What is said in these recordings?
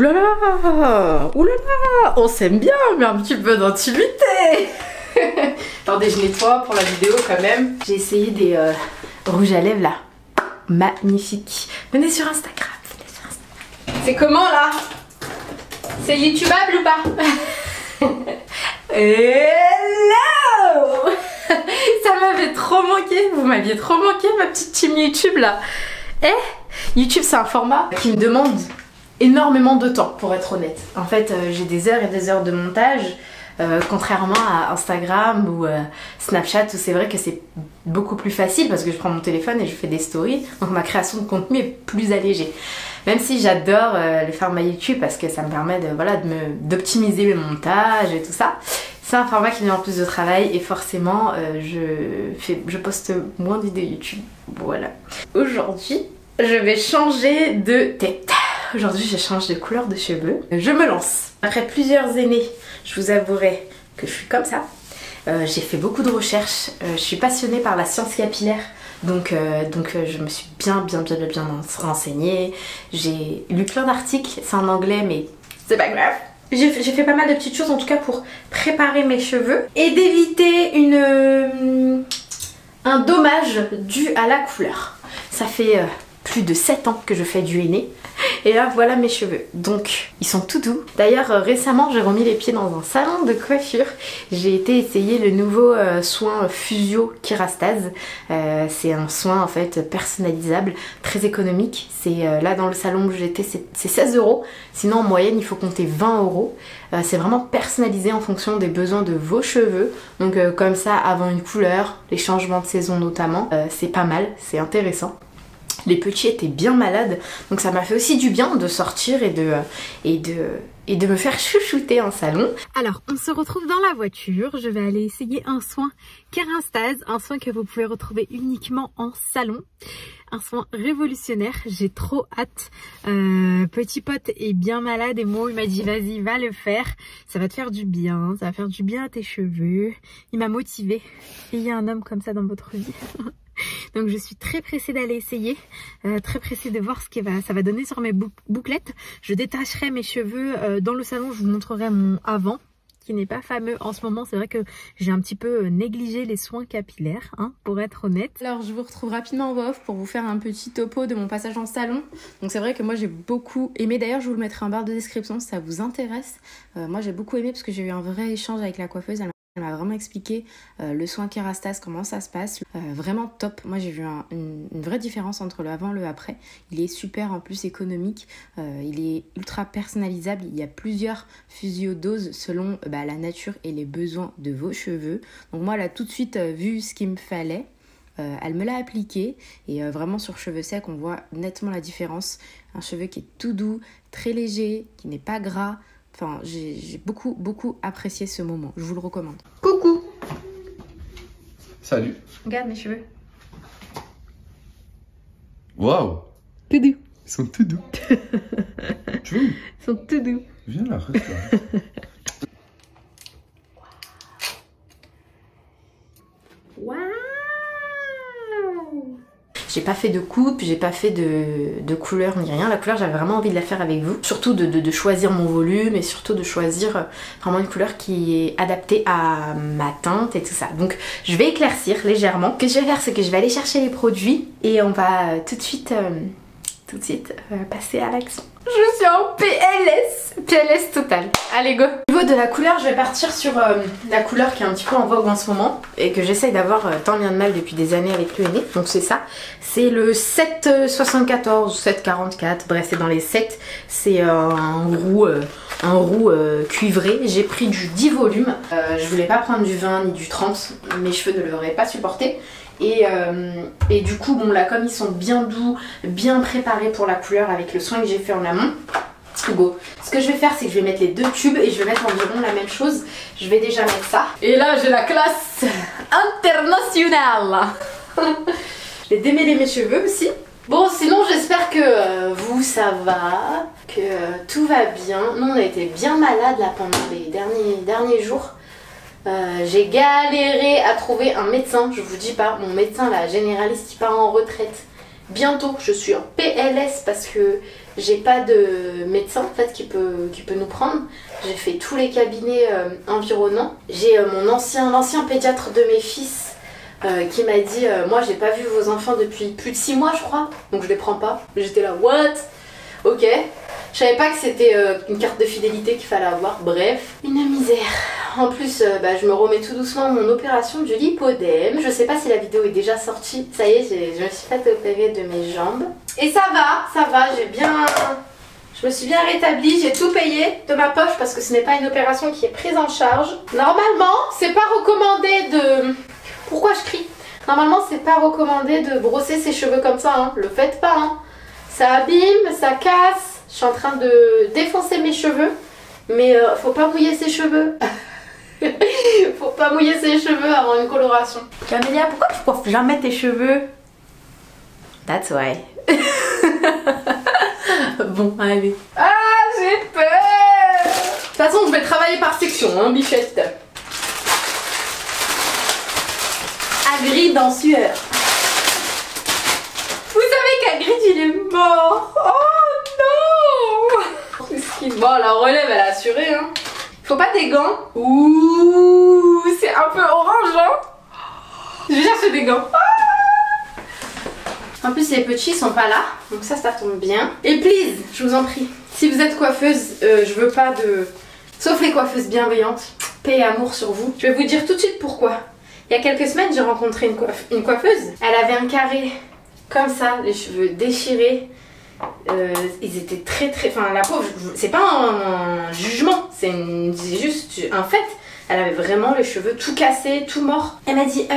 Oulala, oulala, on s'aime bien, mais un petit peu d'intimité. Attendez, je nettoie pour la vidéo quand même. J'ai essayé des rouges à lèvres là. Magnifique. Venez sur Instagram, venez sur Instagram. C'est comment là? C'est youtubable ou pas? Hello. Ça m'avait trop manqué, vous m'aviez trop manqué ma petite team YouTube là. YouTube c'est un format qui me demande énormément de temps pour être honnête. En fait j'ai des heures et des heures de montage. Contrairement à Instagram ou Snapchat où c'est vrai que c'est beaucoup plus facile parce que je prends mon téléphone et je fais des stories, donc ma création de contenu est plus allégée. Même si j'adore le format YouTube parce que ça me permet de, voilà, d'optimiser le montage et tout ça, c'est un format qui me demande plus de travail et forcément je poste moins de vidéos YouTube. Voilà. Aujourd'hui je vais changer de tête. Aujourd'hui je change de couleur de cheveux. Je me lance. Après plusieurs années, je vous avouerai que je suis comme ça. J'ai fait beaucoup de recherches. Je suis passionnée par la science capillaire. Donc je me suis bien renseignée. J'ai lu plein d'articles. C'est en anglais mais c'est pas grave. J'ai fait pas mal de petites choses en tout cas pour préparer mes cheveux. Et d'éviter un dommage dû à la couleur. Ça fait plus de 7 ans que je fais du henné. Et là voilà mes cheveux, donc ils sont tout doux. D'ailleurs récemment j'ai remis les pieds dans un salon de coiffure. J'ai été essayer le nouveau soin Fusio Kérastase. C'est un soin en fait personnalisable, très économique. C'est là dans le salon où j'étais c'est 16 €. Sinon en moyenne il faut compter 20 €. C'est vraiment personnalisé en fonction des besoins de vos cheveux. Donc comme ça avant une couleur, les changements de saison notamment. C'est pas mal, c'est intéressant. Les petits étaient bien malades, donc ça m'a fait aussi du bien de sortir et de me faire chouchouter en salon. Alors, on se retrouve dans la voiture. Je vais aller essayer un soin Kérastase, un soin que vous pouvez retrouver uniquement en salon. Un soin révolutionnaire, j'ai trop hâte. Petit pote est bien malade et moi il m'a dit vas-y va le faire. Ça va te faire du bien, ça va faire du bien à tes cheveux. Il m'a motivée. Et il y a un homme comme ça dans votre vie. Donc je suis très pressée d'aller essayer, très pressée de voir ce que ça va donner sur mes bouclettes. Je détacherai mes cheveux dans le salon, je vous montrerai mon avant qui n'est pas fameux en ce moment. C'est vrai que j'ai un petit peu négligé les soins capillaires, hein, pour être honnête. Alors je vous retrouve rapidement en voix off pour vous faire un petit topo de mon passage en salon. Donc c'est vrai que moi j'ai beaucoup aimé, d'ailleurs je vous le mettrai en barre de description si ça vous intéresse. Moi j'ai beaucoup aimé parce que j'ai eu un vrai échange avec la coiffeuse. Elle m'a vraiment expliqué le soin Kérastase, comment ça se passe. Vraiment top. Moi j'ai vu une vraie différence entre le avant et le après. Il est super en plus économique. Il est ultra personnalisable. Il y a plusieurs fusiodoses selon la nature et les besoins de vos cheveux. Donc moi elle a tout de suite vu ce qu'il me fallait. Elle me l'a appliqué et vraiment sur cheveux secs on voit nettement la différence. Un cheveu qui est tout doux, très léger, qui n'est pas gras. Enfin, j'ai beaucoup apprécié ce moment. Je vous le recommande. Coucou. Salut. Regarde mes cheveux. Waouh. Tout doux. Ils sont tout doux. Tu veux? Ils sont tout doux. Viens là, reste là. Waouh. J'ai pas fait de coupe, j'ai pas fait de couleur ni rien. La couleur, j'avais vraiment envie de la faire avec vous. Surtout de choisir mon volume et surtout de choisir vraiment une couleur qui est adaptée à ma teinte et tout ça. Donc je vais éclaircir légèrement. Ce que je vais faire, c'est que je vais aller chercher les produits et on va tout de suite passer à l'action. Je suis en PLS total. Allez go. Au niveau de la couleur, je vais partir sur la couleur qui est un petit peu en vogue en ce moment et que j'essaye d'avoir tant bien de mal depuis des années avec le henné. Donc c'est ça. C'est le 774, 744, bref c'est dans les 7. C'est un roux cuivré. J'ai pris du 10 volumes. Je voulais pas prendre du 20 ni du 30. Mes cheveux ne l'auraient pas supporté. Et du coup, bon là, comme ils sont bien doux, bien préparés pour la couleur avec le soin que j'ai fait en amont, go. Ce que je vais faire, c'est que je vais mettre les deux tubes et je vais mettre environ la même chose. Je vais déjà mettre ça. Et là, j'ai la classe internationale. Je vais démêler mes cheveux aussi. Bon, sinon, j'espère que vous, ça va, que tout va bien. Nous, on a été bien malades là pendant les derniers jours. J'ai galéré à trouver un médecin, je vous dis pas, mon médecin là, généraliste, il part en retraite bientôt. Je suis en PLS parce que j'ai pas de médecin en fait qui peut nous prendre. J'ai fait tous les cabinets environnants. J'ai l'ancien pédiatre de mes fils qui m'a dit moi j'ai pas vu vos enfants depuis plus de 6 mois je crois, donc je les prends pas. J'étais là what? Ok. Je savais pas que c'était une carte de fidélité qu'il fallait avoir, bref. Une misère. En plus, je me remets tout doucement mon opération du lipodème. Je sais pas si la vidéo est déjà sortie. Ça y est, je me suis fait opérer de mes jambes. Et ça va, je me suis bien rétablie, j'ai tout payé de ma poche parce que ce n'est pas une opération qui est prise en charge. Normalement, c'est pas recommandé de... Pourquoi je crie? Normalement, c'est pas recommandé de brosser ses cheveux comme ça, hein. Le faites pas, hein. Ça abîme, ça casse. Je suis en train de défoncer mes cheveux, mais faut pas mouiller ses cheveux. Faut pas mouiller ses cheveux avant une coloration. Camélia, pourquoi tu coiffes jamais tes cheveux? That's why. Bon, allez. Ah, j'ai peur. De toute façon, je vais travailler par section, hein, bichette. Hagrid en sueur. Vous savez qu'Hagrid, il est mort. Oh non. Bon, la relève, elle a assuré, hein. Faut pas des gants. Ouh, c'est un peu orange, hein. Je vais chercher des gants. En plus, les petits sont pas là, donc ça tombe bien. Et please, je vous en prie, si vous êtes coiffeuse, je veux pas de... Sauf les coiffeuses bienveillantes, paix et amour sur vous. Je vais vous dire tout de suite pourquoi. Il y a quelques semaines, j'ai rencontré une coiffeuse. Elle avait un carré comme ça, les cheveux déchirés. Ils étaient très... Enfin, la pauvre, c'est pas un jugement, c'est juste un fait. Elle avait vraiment les cheveux tout cassés, tout morts. Elle m'a dit,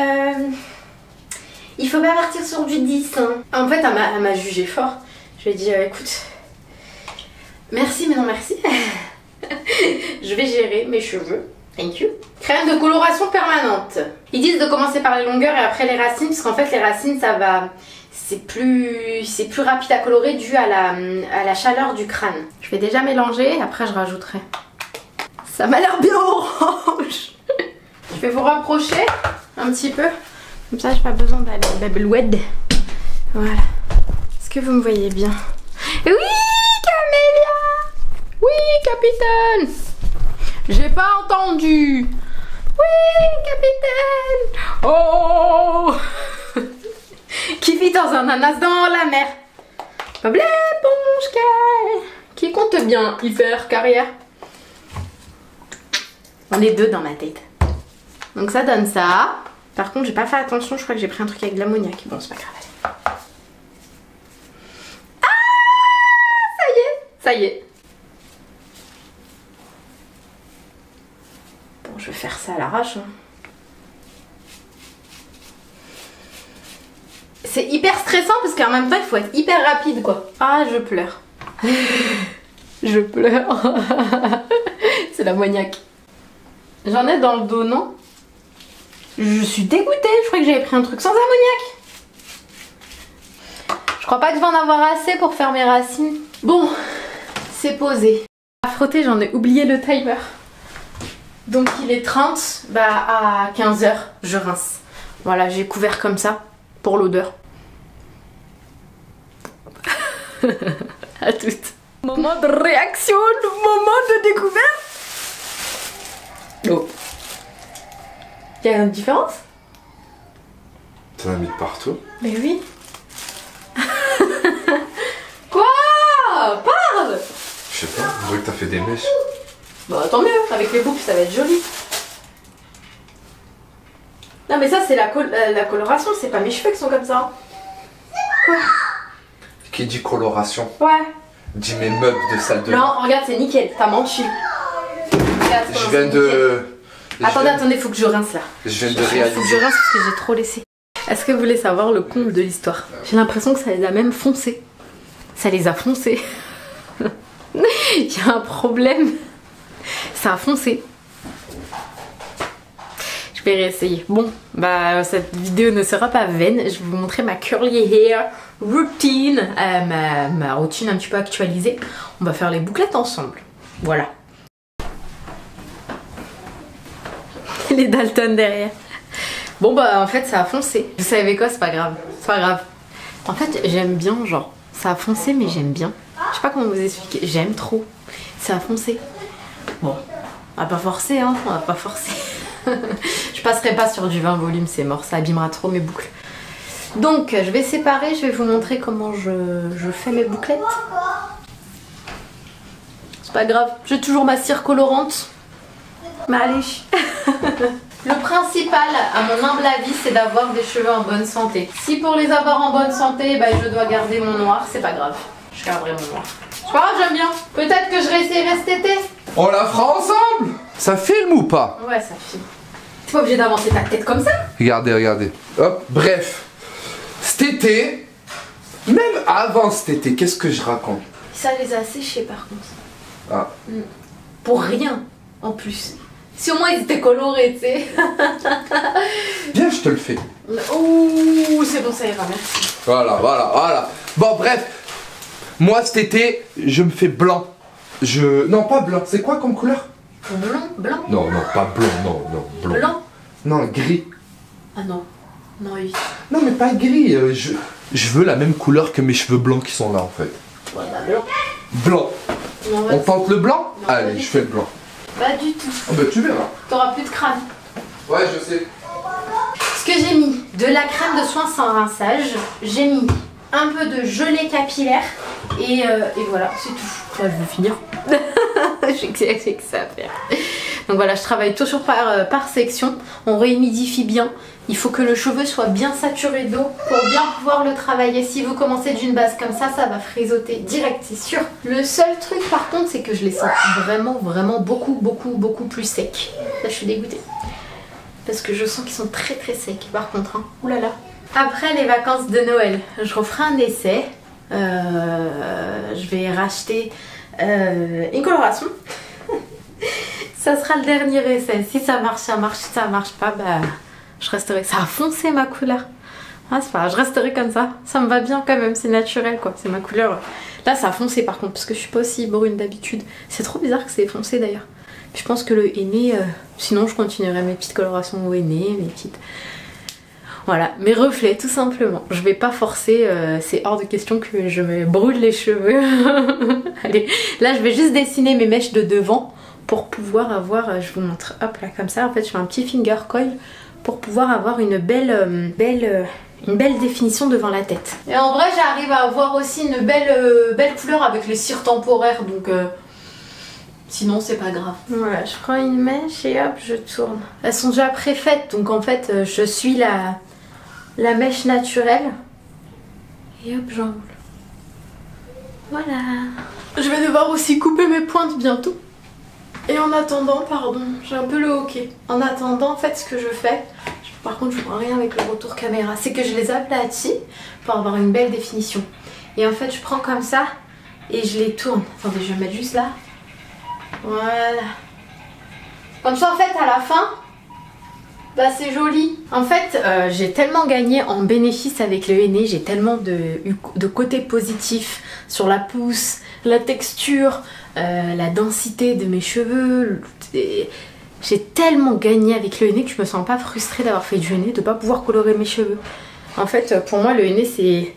il faut pas partir sur du 10. Hein. En fait, elle m'a jugé fort. Je lui ai dit, écoute, merci mais non merci. Je vais gérer mes cheveux. Thank you. Crème de coloration permanente. Ils disent de commencer par les longueurs et après les racines, parce qu'en fait les racines ça va... C'est plus rapide à colorer dû à la chaleur du crâne. Je vais déjà mélanger, après je rajouterai. Ça m'a l'air bien orange. Je vais vous rapprocher un petit peu. Comme ça j'ai pas besoin d'aller babeloued. Voilà. Est-ce que vous me voyez bien? Oui, Camélia! Oui, capitaine! J'ai pas entendu! Oui, capitaine! Oh! Qui vit dans un ananas dans la mer. Bob l'éponge qui compte bien y faire carrière. On est deux dans ma tête. Donc ça donne ça. Par contre, j'ai pas fait attention, je crois que j'ai pris un truc avec de l'ammoniac. Bon, c'est pas grave. Ah! Ça y est. Bon, je vais faire ça à l'arrache. Hein. C'est hyper stressant parce qu'en même temps, il faut être hyper rapide, quoi. Ah, je pleure. Je pleure. C'est l'ammoniac. J'en ai dans le dos, non? Je suis dégoûtée, je croyais que j'avais pris un truc sans ammoniac. Je crois pas que je vais en avoir assez pour faire mes racines. Bon, c'est posé. À frotter, j'en ai oublié le timer. Donc il est 30, à 15 h, je rince. Voilà, j'ai couvert comme ça, pour l'odeur. À toutes. Moment de réaction, moment de découverte. Oh. Il y a une différence? T'en as mis de partout? Mais oui. Quoi? Parle! Je sais pas, on dirait que t'as fait des mèches. Bah tant mieux, avec les boucles ça va être joli. Non mais ça c'est la coloration, c'est pas mes cheveux qui sont comme ça. Quoi? Qui dit coloration? Ouais. Dit mes meubles de salle de bain. Non, regarde, c'est nickel, t'as menti. Regarde, je viens de... Attendez, faut que je rince là. Je viens de réaliser. Faut que je rince parce que j'ai trop laissé. Est-ce que vous voulez savoir le comble de l'histoire? J'ai l'impression que ça les a même foncés. Ça les a foncés. Il y a un problème. Ça a foncé. Je vais réessayer. Bon, cette vidéo ne sera pas vaine. Je vais vous montrer ma curly hair routine, ma routine un petit peu actualisée. On va faire les bouclettes ensemble. Voilà. Les Dalton derrière. Bon en fait ça a foncé. Vous savez quoi, c'est pas grave. C'est pas grave. En fait j'aime bien, genre ça a foncé mais j'aime bien. Je sais pas comment vous expliquer. J'aime trop. Ça a foncé. Bon, on va pas forcer, hein. On va pas forcer. Je passerai pas sur du 20 volumes, c'est mort. Ça abîmera trop mes boucles. Donc, je vais séparer. Je vais vous montrer comment je fais mes bouclettes. C'est pas grave. J'ai toujours ma cire colorante. Mais allez. Le principal, à mon humble avis, c'est d'avoir des cheveux en bonne santé. Si pour les avoir en bonne santé, bah, je dois garder mon noir, c'est pas grave. Je garderai mon noir. C'est pas grave, j'aime bien. Peut-être que je réessayerai cet été. On la fera ensemble. Ça filme ou pas? Ouais, ça filme. T'es pas obligé d'avancer ta tête comme ça. Regardez, regardez. Hop, bref. Cet été, même avant cet été, qu'est-ce que je raconte? Ça les a séchés par contre. Ah. Pour rien, en plus. Si au moins ils étaient colorés, tu sais. Viens, je te le fais. Ouh, c'est bon, ça ira, merci. Voilà, voilà, voilà. Bon, bref. Moi, cet été, je me fais blanc. Non, pas blanc. C'est quoi comme couleur? Blanc, blanc. Non, non, pas blanc, non, non. Blanc. Blanc. Non, gris. Ah non. Non, oui. Non, mais pas gris. Je veux la même couleur que mes cheveux blancs qui sont là, en fait. Ouais, bah blanc. Blanc. Non, On tente le blanc? Non, Allez, je fais le blanc. Pas du tout. Oh, bah, tu verras. T'auras plus de crâne. Ouais, je sais. Ce que j'ai mis, de la crème de soin sans rinçage, j'ai mis un peu de gelée capillaire et voilà, c'est tout. Là, je vais finir. J'ai que ça à faire. Donc voilà, je travaille toujours par section. On réhumidifie bien. Il faut que le cheveu soit bien saturé d'eau pour bien pouvoir le travailler. Si vous commencez d'une base comme ça, ça va frissoter direct, c'est sûr. Le seul truc par contre, c'est que je les sens vraiment beaucoup plus secs. Là, je suis dégoûtée. Parce que je sens qu'ils sont très secs par contre. Hein. Ouh là là. Après les vacances de Noël, je referai un essai. Je vais racheter une coloration. Ça sera le dernier essai. Si ça marche, ça marche. Si ça marche pas, bah je resterai. Ça a foncé ma couleur. Ah, c'est pas grave, je resterai comme ça. Ça me va bien quand même, c'est naturel quoi. C'est ma couleur. Là, ça a foncé par contre, parce que je suis pas aussi brune d'habitude. C'est trop bizarre que c'est foncé d'ailleurs. Je pense que le henné, sinon je continuerai mes petites colorations au henné, mes petites. Voilà, mes reflets tout simplement. Je vais pas forcer, c'est hors de question que je me brûle les cheveux. Allez, là je vais juste dessiner mes mèches de devant pour pouvoir avoir, je vous montre, hop là comme ça. En fait je fais un petit finger coil pour pouvoir avoir une belle définition devant la tête. Et en vrai j'arrive à avoir aussi une belle couleur avec les cires temporaires, donc sinon c'est pas grave. Voilà, je prends une mèche et hop je tourne. Elles sont déjà préfaites, donc en fait je suis la mèche naturelle et hop j'enroule. Voilà. Je vais devoir aussi couper mes pointes bientôt. Et en attendant, pardon, j'ai un peu le hoquet. En attendant, en fait, ce que je fais, par contre, je vois rien avec le retour caméra, c'est que je les aplatis pour avoir une belle définition. Et en fait, je prends comme ça et je les tourne. Attendez, je vais mettre juste là. Voilà. Comme ça, en fait, à la fin, bah c'est joli. En fait, j'ai tellement gagné en bénéfice avec le henné, j'ai tellement de côtés positifs sur la pousse, la texture, la densité de mes cheveux. J'ai tellement gagné avec le henné que je me sens pas frustrée d'avoir fait du henné, de pas pouvoir colorer mes cheveux. En fait, pour moi, le henné, c'est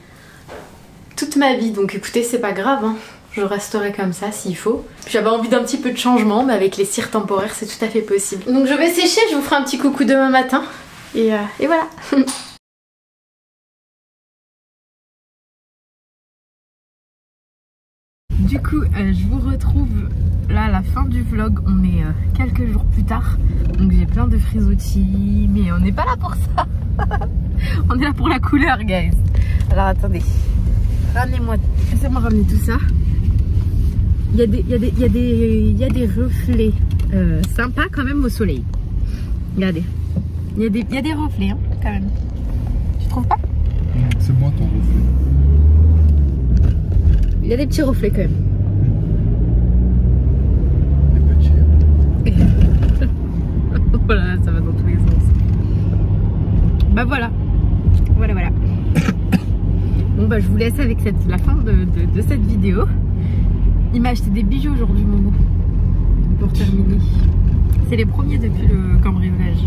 toute ma vie. Donc écoutez, c'est pas grave, hein. Je resterai comme ça s'il faut. J'avais envie d'un petit peu de changement, mais avec les cires temporaires, c'est tout à fait possible. Donc je vais sécher, je vous ferai un petit coucou demain matin. Et voilà. Du coup, je vous retrouve là à la fin du vlog. On est quelques jours plus tard. Donc j'ai plein de frisottis, mais on n'est pas là pour ça. On est là pour la couleur, guys. Alors attendez. Ramenez-moi, laissez-moi ramener tout ça. Il y a des reflets sympas quand même au soleil. Regardez. Il y a des reflets hein, quand même. Tu trouves pas? C'est moi ton reflet. Il y a des petits reflets quand même. Les petits. Voilà, ça va dans tous les sens. Bah voilà. Voilà. Bon bah je vous laisse avec la fin de cette vidéo. Il m'a acheté des bijoux aujourd'hui, Momo, pour terminer. C'est les premiers depuis le cambriolage.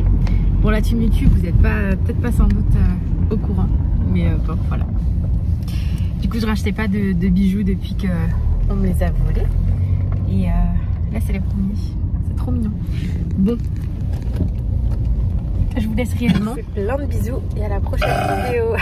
Pour la team YouTube, vous n'êtes peut-être pas sans doute au courant, mais bon, voilà. Du coup, je rachetais pas de bijoux depuis que on me les a volés. Et là c'est les premiers. C'est trop mignon. Bon. Je vous laisse réellement. Plein de bisous et à la prochaine vidéo.